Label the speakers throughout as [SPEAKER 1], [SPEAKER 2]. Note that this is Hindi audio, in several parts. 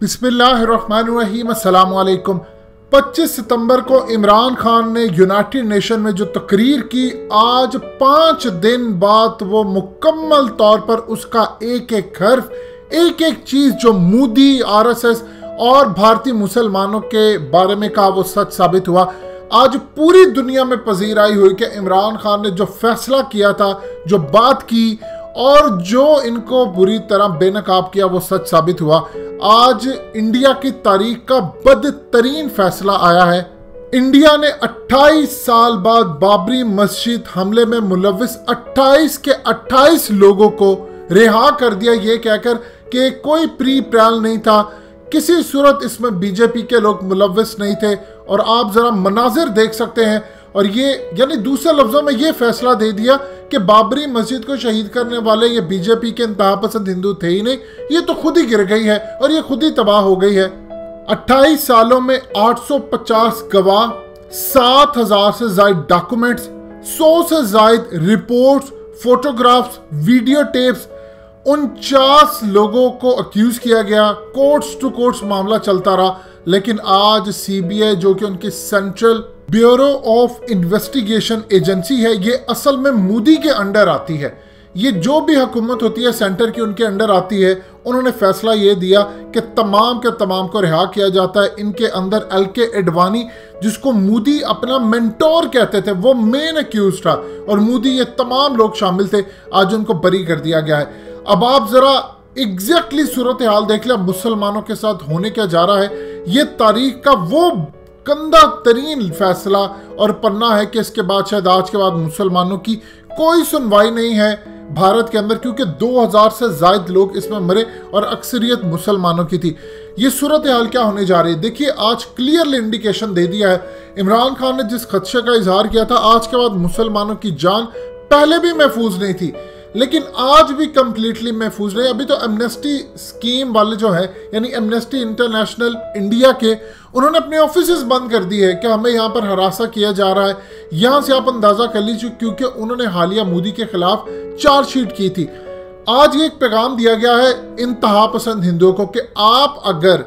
[SPEAKER 1] बिस्मिल्लाहिर्रहमानिर्रहीम, अस्सलाम वालेकुम। 25 सितंबर को इमरान खान ने यूनाइटेड नेशन में जो तकरीर की, आज 5 दिन बाद वो मुकम्मल तौर पर उसका एक एक हर्फ, एक एक चीज जो मोदी, आरएसएस और भारतीय मुसलमानों के बारे में कहा वो सच साबित हुआ। आज पूरी दुनिया में पजीर आई हुई कि इमरान खान ने जो फैसला किया था, जो बात की और जो इनको बुरी तरह बेनकाब किया वो सच साबित हुआ। आज इंडिया की तारीख का बदतरीन फैसला आया है। इंडिया ने 28 साल बाद बाबरी मस्जिद हमले में मुलविस 28 के 28 लोगों को रिहा कर दिया, ये कहकर कि कोई प्री प्लान नहीं था, किसी सूरत इसमें बीजेपी के लोग मुलविस नहीं थे। और आप जरा मनाजिर देख सकते हैं। और ये यानी दूसरे लफ्जों में ये फैसला दे दिया कि बाबरी मस्जिद को शहीद करने वाले ये बीजेपी के इंतहा पसंद हिंदू थे ही नहीं, ये तो खुद ही गिर गई है और ये खुद ही तबाह हो गई है। 28 सालों में 850 गवाह, 7000 से ज्यादा डॉक्यूमेंट्स, 100 से ज्यादा रिपोर्ट्स, फोटोग्राफ्स, वीडियो टेप्स, 49 लोगों को अक्यूज किया गया। कोर्ट्स टू कोर्ट्स मामला चलता रहा। लेकिन आज सीबीआई, जो कि उनकी central bureau of investigation agency है, ये असल में मोदी के अंडर आती है। ये जो भी हुकूमत होती है सेंटर की, उनके अंडर आती है। उन्होंने फैसला ये दिया कि तमाम के तमाम को रिहा किया जाता है। इनके अंदर एलके एडवानी, जिसको मोदी अपना मेंटोर कहते थे, वो मेन अक्यूज था और मोदी, ये तमाम लोग शामिल थे। आज उनको बरी कर दिया गया है। अब आप जरा एग्जैक्टली सूरत हाल देख लिया मुसलमानों के साथ होने क्या जा रहा है। ये तारीख का वो गंदा तरीन फैसला और पन्ना है कि इसके बाद शायद आज के बाद मुसलमानों की कोई सुनवाई नहीं है भारत के अंदर, क्योंकि 2000 से ज्यादा लोग इसमें मरे और अक्सरियत मुसलमानों की थी। ये सूरत हाल क्या होने जा रही है देखिए। आज क्लियरली इंडिकेशन दे दिया है इमरान खान ने, जिस खदशे का इजहार किया था आज के बाद मुसलमानों की जान पहले भी महफूज नहीं थी, लेकिन आज भी कंप्लीटली महफूज नहीं। अभी तो एमनेस्टी स्कीम वाले जो है, यानी एमनेस्टी इंटरनेशनल इंडिया के, उन्होंने अपने ऑफिसेज बंद कर दिए कि हमें यहाँ पर हरासा किया जा रहा है। यहाँ से आप अंदाजा कर लीजिए, क्योंकि उन्होंने हालिया मोदी के खिलाफ चार्जशीट की थी। आज ये एक पैगाम दिया गया है इंतहा पसंद हिंदुओं को कि आप अगर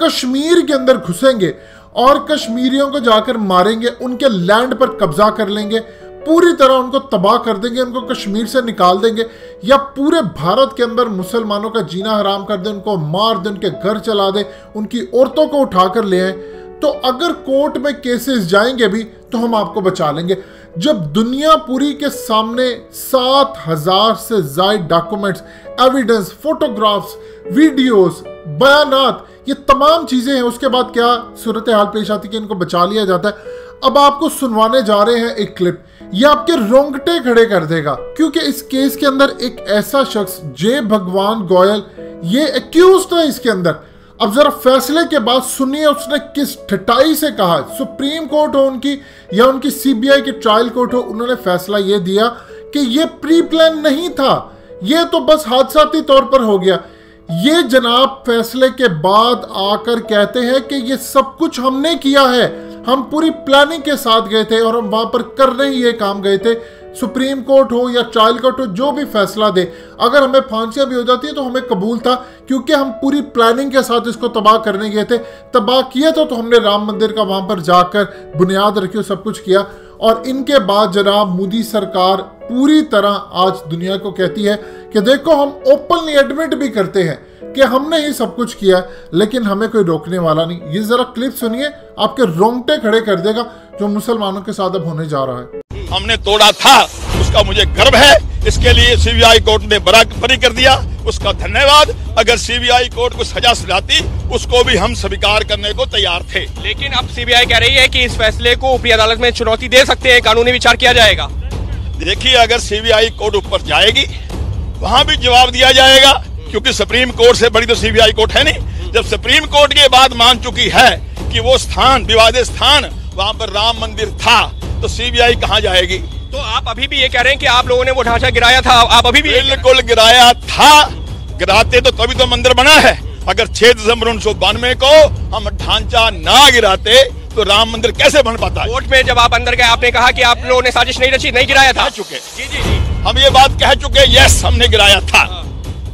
[SPEAKER 1] कश्मीर के अंदर घुसेंगे और कश्मीरियों को जाकर मारेंगे, उनके लैंड पर कब्जा कर लेंगे, पूरी तरह उनको तबाह कर देंगे, उनको कश्मीर से निकाल देंगे, या पूरे भारत के अंदर मुसलमानों का जीना हराम कर दे, उनको मार दे, उनके घर चला दे, उनकी औरतों को उठाकर ले आए, तो अगर कोर्ट में केसेस जाएंगे भी तो हम आपको बचा लेंगे। जब दुनिया पूरी के सामने 7000 से ज्यादा डॉक्यूमेंट्स, एविडेंस, फोटोग्राफ्स, वीडियोस, बयानात, ये तमाम चीजें हैं, उसके बाद क्या सूरत हाल पेश आती है कि इनको बचा लिया जाता है। अब आपको सुनवाने जा रहे हैं एक क्लिप, ये आपके रोंगटे खड़े कर देगा, क्योंकि इस केस के अंदर एक ऐसा शख्स जे भगवान गोयल, ये एक्यूज था इसके अंदर। अब जरा फैसले के बाद सुनिए उसने किस ठटाई से कहा। सुप्रीम कोर्ट हो उनकी या उनकी सीबीआई की ट्रायल कोर्ट हो, उन्होंने फैसला ये दिया कि ये प्री प्लान नहीं था, ये तो बस हादसाती तौर पर हो गया। ये जनाब फैसले के बाद आकर कहते हैं कि ये सब कुछ हमने किया है, हम पूरी प्लानिंग के साथ गए थे और हम वहां पर करने ही ये काम गए थे। सुप्रीम कोर्ट हो या ट्रायल कोर्ट हो, जो भी फैसला दे, अगर हमें फांसियां भी हो जाती है तो हमें कबूल था, क्योंकि हम पूरी प्लानिंग के साथ इसको तबाह करने गए थे। तबाह किया तो हमने राम मंदिर का वहां पर जाकर बुनियाद रखी, सब कुछ किया। और इनके बाद जनाब मोदी सरकार पूरी तरह आज दुनिया को कहती है कि देखो, हम ओपनली एडमिट भी करते हैं कि हमने ही सब कुछ किया, लेकिन हमें कोई रोकने वाला नहीं। ये जरा क्लिप सुनिए, आपके रोंगटे खड़े कर देगा जो मुसलमानों के साथ अब होने जा रहा है।
[SPEAKER 2] हमने तोड़ा था, उसका मुझे गर्व है। इसके लिए सीबीआई कोर्ट ने बरी कर दिया, उसका धन्यवाद। अगर सीबीआई कोर्ट को सजा सुनाती, उसको भी हम स्वीकार करने को तैयार थे।
[SPEAKER 3] लेकिन अब सीबीआई कह रही है कि इस फैसले को ऊपरी अदालत में चुनौती दे सकते हैं, कानूनी विचार किया जाएगा।
[SPEAKER 2] देखिए, अगर सीबीआई कोर्ट ऊपर जाएगी, वहाँ भी जवाब दिया जाएगा, क्योंकि सुप्रीम कोर्ट से बड़ी तो सीबीआई कोर्ट है नहीं। जब सुप्रीम कोर्ट के बाद मान चुकी है कि वो स्थान, विवादित स्थान, वहाँ पर राम मंदिर था, तो सीबीआई कहाँ जाएगी?
[SPEAKER 3] तो आप अभी भी ये कह रहे हैं कि आप लोगों ने वो ढांचा गिराया था? आप अभी भी
[SPEAKER 2] बिल्कुल गिराया था। गिराते तो तभी तो मंदिर बना है। अगर 6 दिसंबर 1992 को हम ढांचा ना गिराते तो राम मंदिर कैसे बन पाता?
[SPEAKER 3] कोर्ट में जब आप अंदर गए, आपने कहा कि आप लोगों ने साजिश नहीं रची, नहीं गिराया था।
[SPEAKER 2] कह चुके हम ये बात कह चुके, यस हमने गिराया था।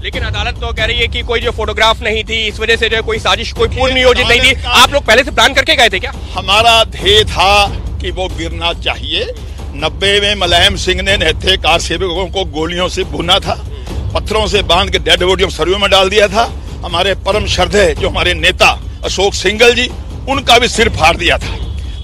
[SPEAKER 3] लेकिन अदालत तो कह रही है कि कोई जो फोटोग्राफ नहीं थी, इस वजह से जो कोई साजिश कोई पूर्व नियोजित नहीं थी। आप लोग पहले से प्लान करके गए थे क्या?
[SPEAKER 2] हमारा ध्येय था कि वो गिरना चाहिए। 90 में मुलायम सिंह ने निहत्थे कार सेवकों को गोलियों से भुना था, पत्थरों से बांध के डेड बॉडी सरयू में डाल दिया था। हमारे परम श्रद्धेय जो हमारे नेता अशोक सिंघल जी, उनका भी सिर फाड़ दिया था।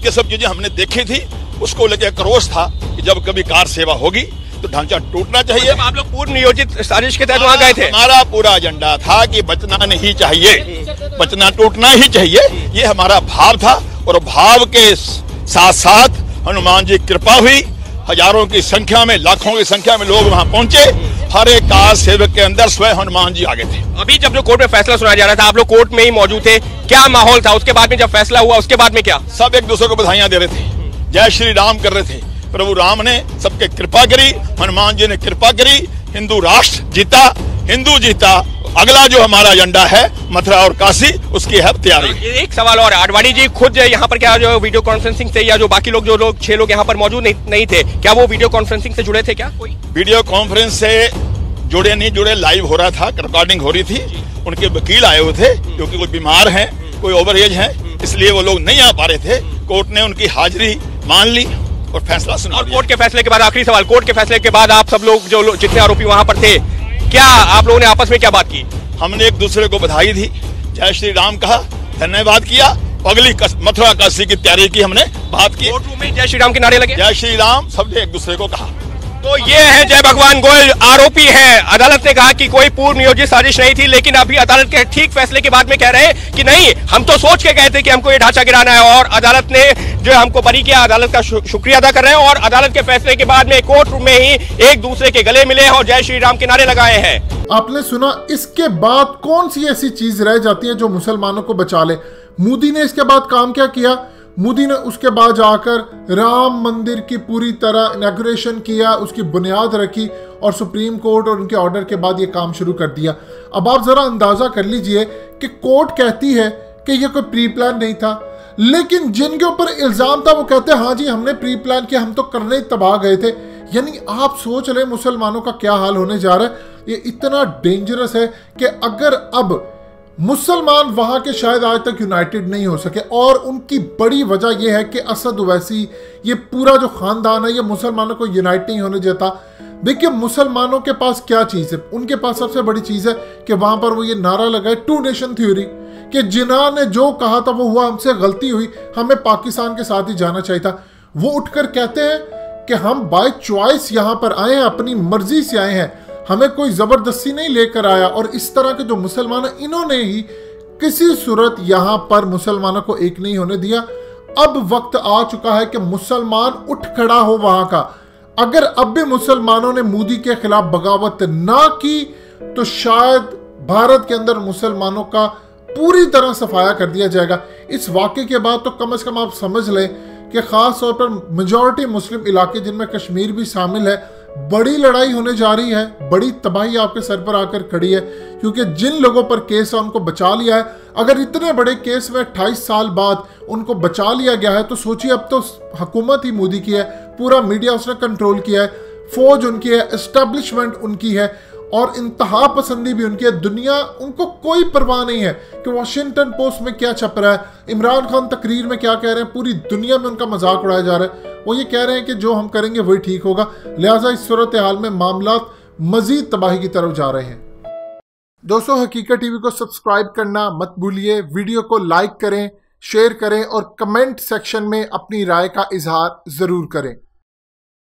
[SPEAKER 2] ये सब चीजें हमने देखी थी, उसको लेकर क्रोध था कि जब कभी कार सेवा होगी तो ढांचा टूटना चाहिए।
[SPEAKER 3] आप लोग पूर्व नियोजित साजिश के तहत वहाँ गए थे?
[SPEAKER 2] हमारा पूरा एजेंडा था कि बचना नहीं चाहिए, बचना टूटना ही चाहिए, ये हमारा भाव था। और भाव के साथ साथ हनुमान जी की कृपा हुई, हजारों की संख्या में, लाखों की संख्या में लोग वहाँ पहुंचे। हर एक कार सेवक के अंदर स्वयं हनुमान जी आगे थे।
[SPEAKER 3] अभी जब जो कोर्ट में फैसला सुनाया जा रहा था, आप लोग कोर्ट में ही मौजूद थे, क्या माहौल था? उसके बाद में जब फैसला हुआ, उसके बाद में क्या?
[SPEAKER 2] सब एक दूसरे को बधाइयां दे रहे थे, जय श्री राम कर रहे थे। प्रभु राम ने सबके कृपा करी, हनुमान जी ने कृपा करी, हिंदू राष्ट्र जीता, हिंदू जीता। अगला जो हमारा एजेंडा है मथुरा और काशी, उसकी है तैयारी।
[SPEAKER 3] एक सवाल और, आडवाणी जी खुद यहाँ पर क्या जो वीडियो कॉन्फ्रेंसिंग से, या जो बाकी लोग जो लोग 6 लोग यहाँ पर मौजूद नहीं थे, क्या वो वीडियो कॉन्फ्रेंसिंग से जुड़े थे? क्या कोई
[SPEAKER 2] वीडियो कॉन्फ्रेंस से जुड़े नहीं जुड़े, लाइव हो रहा था, रिकॉर्डिंग हो रही थी। उनके वकील आए हुए थे क्योंकि कोई बीमार हैं, कोई ओवर एज है, इसलिए वो लोग नहीं आ पा रहे थे। कोर्ट ने उनकी हाजिरी मान ली और फैसला सुना।
[SPEAKER 3] और कोर्ट के फैसले के बाद, आखिरी सवाल, कोर्ट के फैसले के बाद आप सब लोग जो जितने आरोपी वहां पर थे, क्या आप लोगों ने आपस में क्या बात की?
[SPEAKER 2] हमने एक दूसरे को बधाई दी, जय श्री राम कहा, धन्यवाद किया। अगली मथुरा काशी की तैयारी की हमने बात की।
[SPEAKER 3] कोर्ट रूम में जय श्री राम के नारे लगे,
[SPEAKER 2] जय श्री राम सबने एक दूसरे को कहा।
[SPEAKER 3] तो ये है जय भगवान गोयल, आरोपी है। अदालत ने कहा कि कोई पूर्व नियोजित साजिश नहीं थी, लेकिन अभी अदालत के ठीक फैसले के बाद में कह रहे हैं कि नहीं, हम तो सोच के गए थे कि हमको ये ढांचा गिराना है, और अदालत ने जो हमको बरी किया, अदालत का शुक्रिया अदा कर रहे हैं। और अदालत के फैसले के बाद में कोर्ट रूम में ही एक दूसरे के गले मिले हैं और जय श्री राम के नारे लगाए हैं।
[SPEAKER 1] आपने सुना, इसके बाद कौन सी ऐसी चीज रह जाती है जो मुसलमानों को बचा ले? मोदी ने इसके बाद काम क्या किया? मोदी ने उसके बाद जाकर राम मंदिर की पूरी तरह इनॉग्रेशन किया, उसकी बुनियाद रखी, और सुप्रीम कोर्ट और उनके ऑर्डर के बाद ये काम शुरू कर दिया। अब आप जरा अंदाजा कर लीजिए कि कोर्ट कहती है कि ये कोई प्री प्लान नहीं था, लेकिन जिनके ऊपर इल्जाम था वो कहते हैं हाँ जी हमने प्री प्लान किया, हम तो करने तबाह गए थे। यानी आप सोच रहे मुसलमानों का क्या हाल होने जा रहा है। ये इतना डेंजरस है कि अगर अब मुसलमान वहां के शायद आज तक यूनाइटेड नहीं हो सके, और उनकी बड़ी वजह यह है कि असद ओवैसी, ये पूरा जो खानदान है, ये मुसलमानों को यूनाइट नहीं होने देता। देखिए मुसलमानों के पास क्या चीज़ है, उनके पास सबसे बड़ी चीज़ है कि वहां पर वो ये नारा लगाए, 2 नेशन थ्योरी, कि जिन्ना ने जो कहा था वो हुआ, हमसे गलती हुई, हमें पाकिस्तान के साथ ही जाना चाहिए था। वो उठकर कहते हैं कि हम बाय चॉइस यहाँ पर आए हैं, अपनी मर्जी से आए हैं, हमें कोई जबरदस्ती नहीं लेकर आया। और इस तरह के जो मुसलमान हैं, इन्होंने ही किसी सूरत यहां पर मुसलमानों को एक नहीं होने दिया। अब वक्त आ चुका है कि मुसलमान उठ खड़ा हो वहां का। अगर अब भी मुसलमानों ने मोदी के खिलाफ बगावत ना की तो शायद भारत के अंदर मुसलमानों का पूरी तरह सफाया कर दिया जाएगा। इस वाक़े के बाद तो कम से कम आप समझ लें कि खास तौर पर मेजॉरिटी मुस्लिम इलाके जिनमें कश्मीर भी शामिल है, बड़ी लड़ाई होने जा रही है, बड़ी तबाही आपके सर पर आकर खड़ी है। क्योंकि जिन लोगों पर केस है उनको बचा लिया है। अगर इतने बड़े केस में 28 साल बाद उनको बचा लिया गया है तो सोचिए, अब तो हुकूमत ही मोदी की है, पूरा मीडिया उसने कंट्रोल किया है, फौज उनकी है, एस्टेब्लिशमेंट उनकी है, और इंतहा पसंदी भी उनकी है। दुनिया, उनको कोई परवाह नहीं है कि वॉशिंगटन पोस्ट में क्या छप रहा है, इमरान खान तकरीर में क्या कह रहे हैं, पूरी दुनिया में उनका मजाक उड़ाया जा रहा है। वो ये कह रहे हैं कि जो हम करेंगे वही ठीक होगा। लिहाजा इस सूरत हाल में मामला मजीद तबाही की तरफ जा रहे हैं। दोस्तों, हकीकत टीवी को सब्सक्राइब करना मत भूलिए, वीडियो को लाइक करें, शेयर करें और कमेंट सेक्शन में अपनी राय का इजहार जरूर करें।